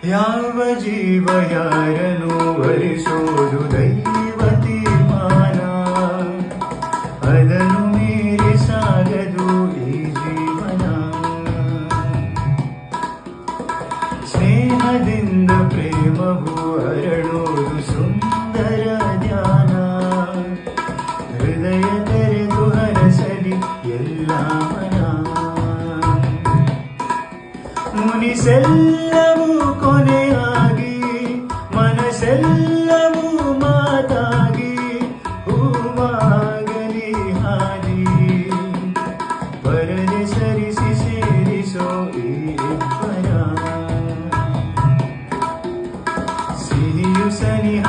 ಯಾವ ಜೀವ ಯಾರನು ವರಿಸೋದು ದೈವ ತೀರ್ಮಾನ, ಅದನ್ನು ಮೀರಿ ಸಾಗದು ಈ ಜೀವನ. ಸ್ನೇಹದಿಂದ ಪ್ರೇಮವು ಹರಡೋದು ಸುಂದರ ಧ್ಯಾನ, ಹೃದಯ ತೆರೆದು ಹರಸಲಿ ಎಲ್ಲ ಮನ. ಮುನಿಸೆಲ್ಲವೂ ಕೊನೆಯಾಗಿ ಮನಸ್ಸೆಲ್ಲವೂ ಮಾತಾಗಿ ಹೂವಾಗಲಿ ಹಾದಿ, ಬರದೆ ಸರಿಸಿ ಸೇರಿಸೋ ಈ ಇಬ್ಬರ. ಸಿಹಿಯು ಸನಿಹ